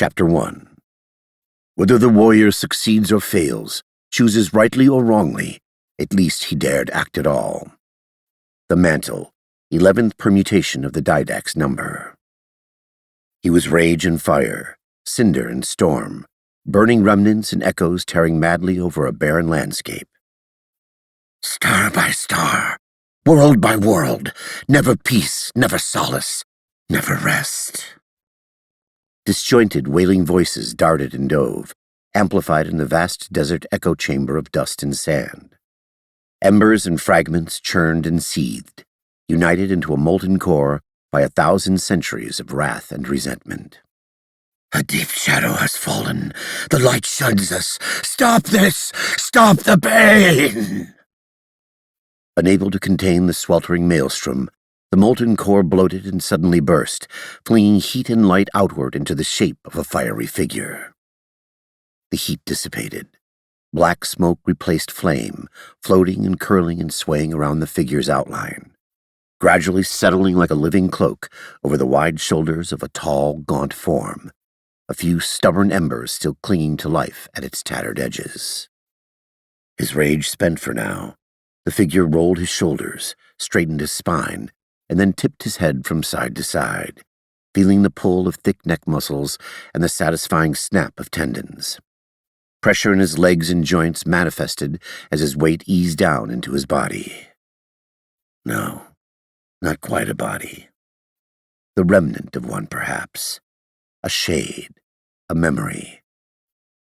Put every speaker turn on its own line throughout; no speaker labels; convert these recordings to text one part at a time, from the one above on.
Chapter 1. Whether the warrior succeeds or fails, chooses rightly or wrongly, at least he dared act at all. The Mantle, 11th permutation of the Didact's number. He was rage and fire, cinder and storm, burning remnants and echoes tearing madly over a barren landscape. Star by star, world by world, never peace, never solace, never rest. Disjointed, wailing voices darted and dove, amplified in the vast desert echo chamber of dust and sand. Embers and fragments churned and seethed, united into a molten core by 1,000 centuries of wrath and resentment. A deep shadow has fallen. The light shuns us. Stop this! Stop the pain! Unable to contain the sweltering maelstrom, the molten core bloated and suddenly burst, flinging heat and light outward into the shape of a fiery figure. The heat dissipated. Black smoke replaced flame, floating and curling and swaying around the figure's outline, gradually settling like a living cloak over the wide shoulders of a tall, gaunt form, a few stubborn embers still clinging to life at its tattered edges. His rage spent for now, the figure rolled his shoulders, straightened his spine, and then tipped his head from side to side, feeling the pull of thick neck muscles and the satisfying snap of tendons. Pressure in his legs and joints manifested as his weight eased down into his body. No, not quite a body. The remnant of one, perhaps. A shade, a memory,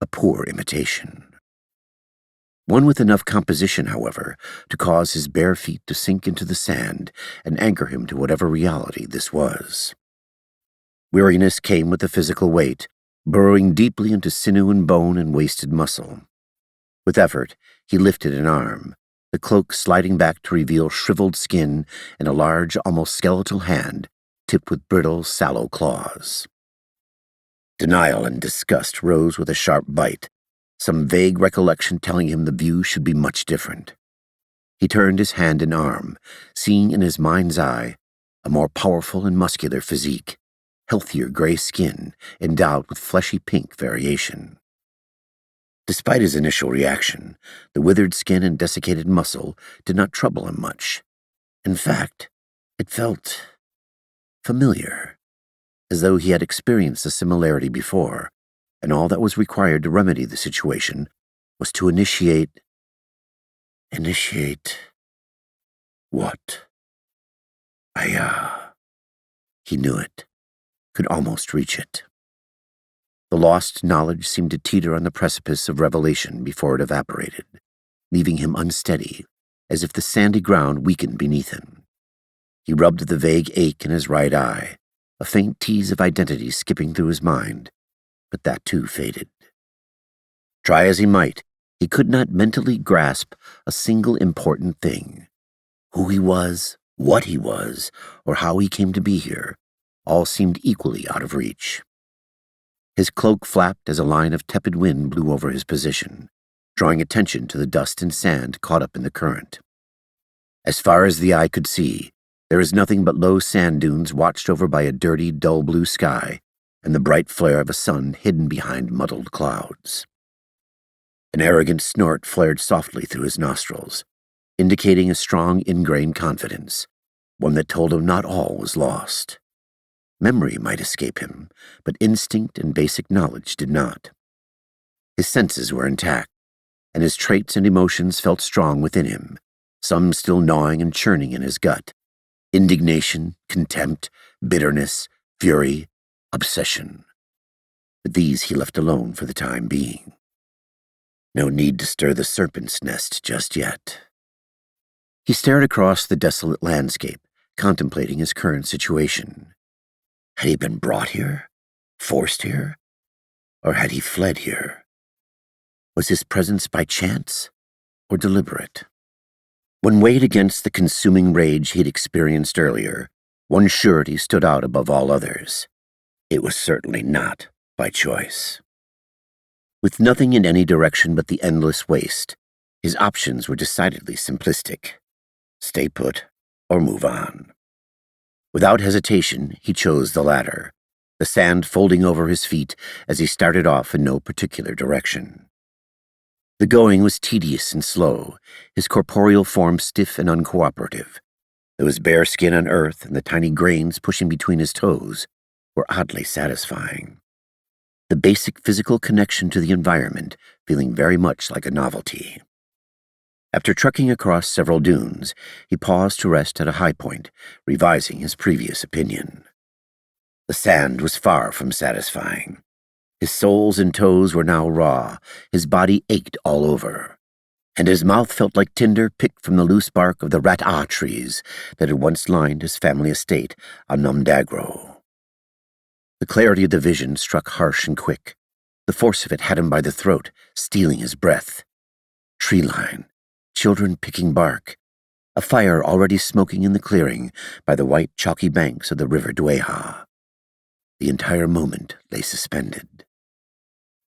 a poor imitation. One with enough composition, however, to cause his bare feet to sink into the sand and anchor him to whatever reality this was. Weariness came with the physical weight, burrowing deeply into sinew and bone and wasted muscle. With effort, he lifted an arm, the cloak sliding back to reveal shriveled skin and a large, almost skeletal hand, tipped with brittle, sallow claws. Denial and disgust rose with a sharp bite, some vague recollection telling him the view should be much different. He turned his hand and arm, seeing in his mind's eye a more powerful and muscular physique, healthier gray skin endowed with fleshy pink variation. Despite his initial reaction, the withered skin and desiccated muscle did not trouble him much. In fact, it felt familiar, as though he had experienced a similarity before, and all that was required to remedy the situation was to initiate what? He knew it, could almost reach it. The lost knowledge seemed to teeter on the precipice of revelation before it evaporated, leaving him unsteady, as if the sandy ground weakened beneath him. He rubbed the vague ache in his right eye, a faint tease of identity skipping through his mind, but that too faded. Try as he might, he could not mentally grasp a single important thing. Who he was, what he was, or how he came to be here, all seemed equally out of reach. His cloak flapped as a line of tepid wind blew over his position, drawing attention to the dust and sand caught up in the current. As far as the eye could see, there is nothing but low sand dunes watched over by a dirty, dull blue sky and the bright flare of a sun hidden behind muddled clouds. An arrogant snort flared softly through his nostrils, indicating a strong ingrained confidence, one that told him not all was lost. Memory might escape him, but instinct and basic knowledge did not. His senses were intact, and his traits and emotions felt strong within him, some still gnawing and churning in his gut. Indignation, contempt, bitterness, fury, obsession. But these he left alone for the time being. No need to stir the serpent's nest just yet. He stared across the desolate landscape, contemplating his current situation. Had he been brought here? Forced here? Or had he fled here? Was his presence by chance or deliberate? When weighed against the consuming rage he'd experienced earlier, one surety stood out above all others. It was certainly not by choice. With nothing in any direction but the endless waste, his options were decidedly simplistic. Stay put or move on. Without hesitation, he chose the latter, the sand folding over his feet as he started off in no particular direction. The going was tedious and slow, his corporeal form stiff and uncooperative, though his bare skin on earth and the tiny grains pushing between his toes were oddly satisfying. The basic physical connection to the environment feeling very much like a novelty. After trekking across several dunes, he paused to rest at a high point, revising his previous opinion. The sand was far from satisfying. His soles and toes were now raw, his body ached all over, and his mouth felt like tinder picked from the loose bark of the rat-ah trees that had once lined his family estate on Numdagro. The clarity of the vision struck harsh and quick. The force of it had him by the throat, stealing his breath. Tree line, children picking bark, a fire already smoking in the clearing by the white chalky banks of the river Dueha. The entire moment lay suspended.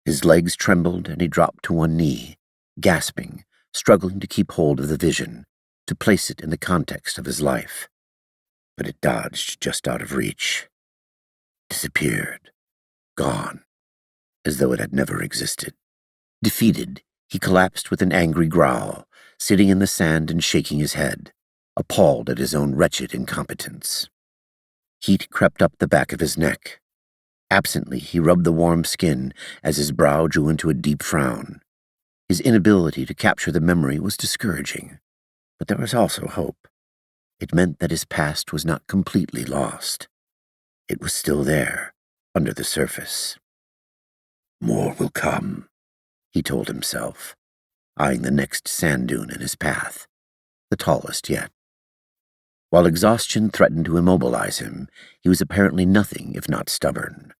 His legs trembled and he dropped to one knee, gasping, struggling to keep hold of the vision, to place it in the context of his life. But it dodged just out of reach. Disappeared. Gone. As though it had never existed. Defeated, he collapsed with an angry growl, sitting in the sand and shaking his head, appalled at his own wretched incompetence. Heat crept up the back of his neck. Absently, he rubbed the warm skin as his brow drew into a deep frown. His inability to capture the memory was discouraging, but there was also hope. It meant that his past was not completely lost. It was still there, under the surface. More will come, he told himself, eyeing the next sand dune in his path, the tallest yet. While exhaustion threatened to immobilize him, he was apparently nothing if not stubborn.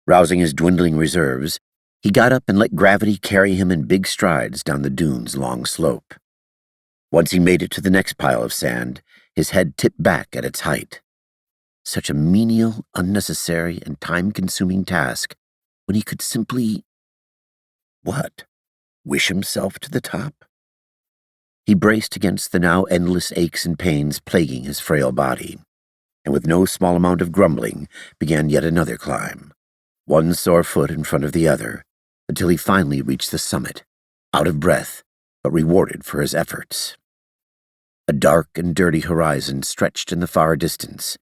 Rousing his dwindling reserves, he got up and let gravity carry him in big strides down the dune's long slope. Once he made it to the next pile of sand, his head tipped back at its height. Such a menial, unnecessary, and time-consuming task when he could simply... what? Wish himself to the top? He braced against the now endless aches and pains plaguing his frail body, and with no small amount of grumbling began yet another climb, one sore foot in front of the other, until he finally reached the summit, out of breath, but rewarded for his efforts. A dark and dirty horizon stretched in the far distance,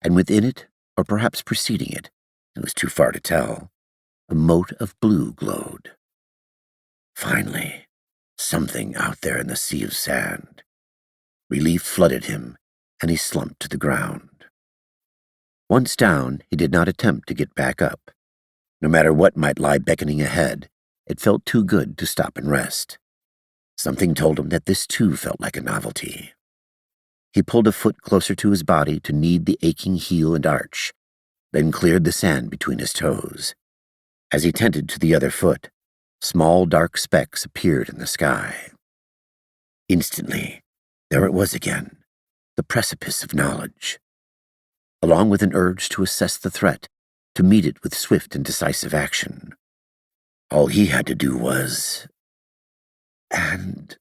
and within it, or perhaps preceding it, it was too far to tell, a mote of blue glowed. Finally, something out there in the sea of sand. Relief flooded him, and he slumped to the ground. Once down, he did not attempt to get back up. No matter what might lie beckoning ahead, it felt too good to stop and rest. Something told him that this too felt like a novelty. He pulled a foot closer to his body to knead the aching heel and arch, then cleared the sand between his toes. As he tended to the other foot, small dark specks appeared in the sky. Instantly, there it was again, the precipice of knowledge. Along with an urge to assess the threat, to meet it with swift and decisive action. All he had to do was... and...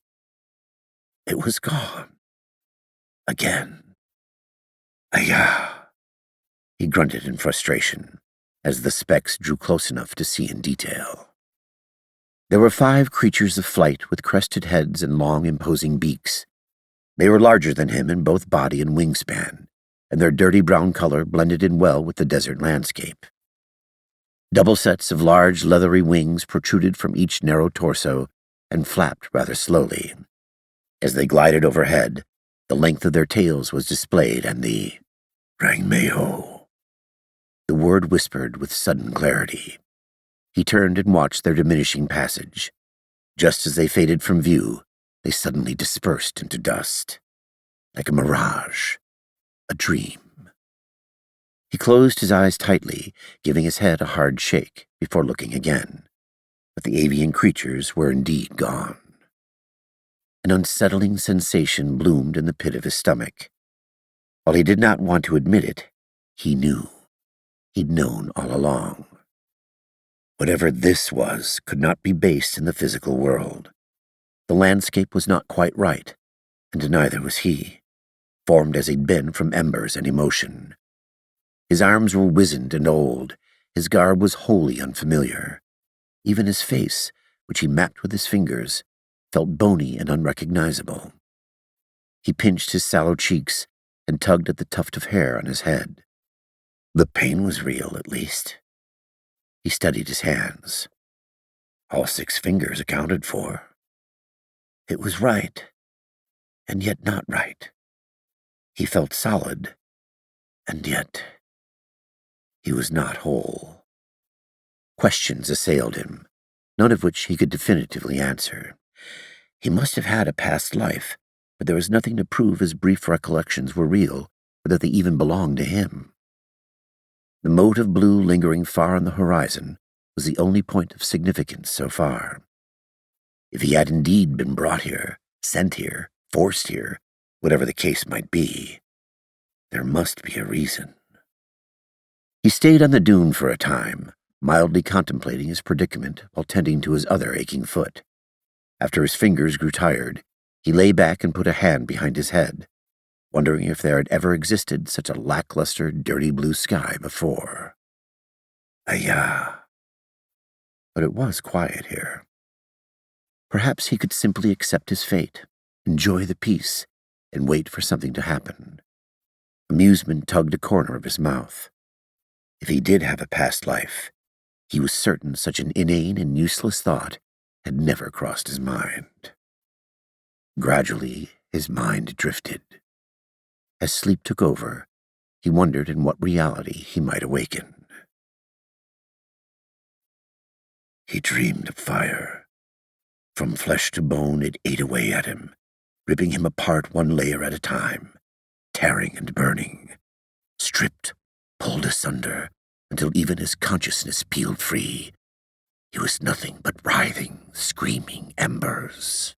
it was gone. Again. Ayah! He grunted in frustration, as the specks drew close enough to see in detail. There were 5 creatures of flight with crested heads and long, imposing beaks. They were larger than him in both body and wingspan, and their dirty brown color blended in well with the desert landscape. Double sets of large, leathery wings protruded from each narrow torso and flapped rather slowly. As they glided overhead, the length of their tails was displayed, and the Rangmeho. The word whispered with sudden clarity. He turned and watched their diminishing passage. Just as they faded from view, they suddenly dispersed into dust. Like a mirage, a dream. He closed his eyes tightly, giving his head a hard shake before looking again. But the avian creatures were indeed gone. An unsettling sensation bloomed in the pit of his stomach. While he did not want to admit it, he knew. He'd known all along. Whatever this was could not be based in the physical world. The landscape was not quite right, and neither was he, formed as he'd been from embers and emotion. His arms were wizened and old. His garb was wholly unfamiliar. Even his face, which he mapped with his fingers, felt bony and unrecognizable. He pinched his sallow cheeks and tugged at the tuft of hair on his head. The pain was real, at least. He studied his hands. All 6 fingers accounted for. It was right, and yet not right. He felt solid, and yet he was not whole. Questions assailed him, none of which he could definitively answer. He must have had a past life, but there was nothing to prove his brief recollections were real, or that they even belonged to him. The mote of blue lingering far on the horizon was the only point of significance so far. If he had indeed been brought here, sent here, forced here, whatever the case might be, there must be a reason. He stayed on the dune for a time, mildly contemplating his predicament while tending to his other aching foot. After his fingers grew tired, he lay back and put a hand behind his head, wondering if there had ever existed such a lackluster, dirty blue sky before. Ayah! But it was quiet here. Perhaps he could simply accept his fate, enjoy the peace, and wait for something to happen. Amusement tugged a corner of his mouth. If he did have a past life, he was certain such an inane and useless thought had never crossed his mind. Gradually, his mind drifted. As sleep took over, he wondered in what reality he might awaken. He dreamed of fire. From flesh to bone, it ate away at him, ripping him apart one layer at a time, tearing and burning, stripped, pulled asunder, until even his consciousness peeled free. He was nothing but writhing, screaming embers.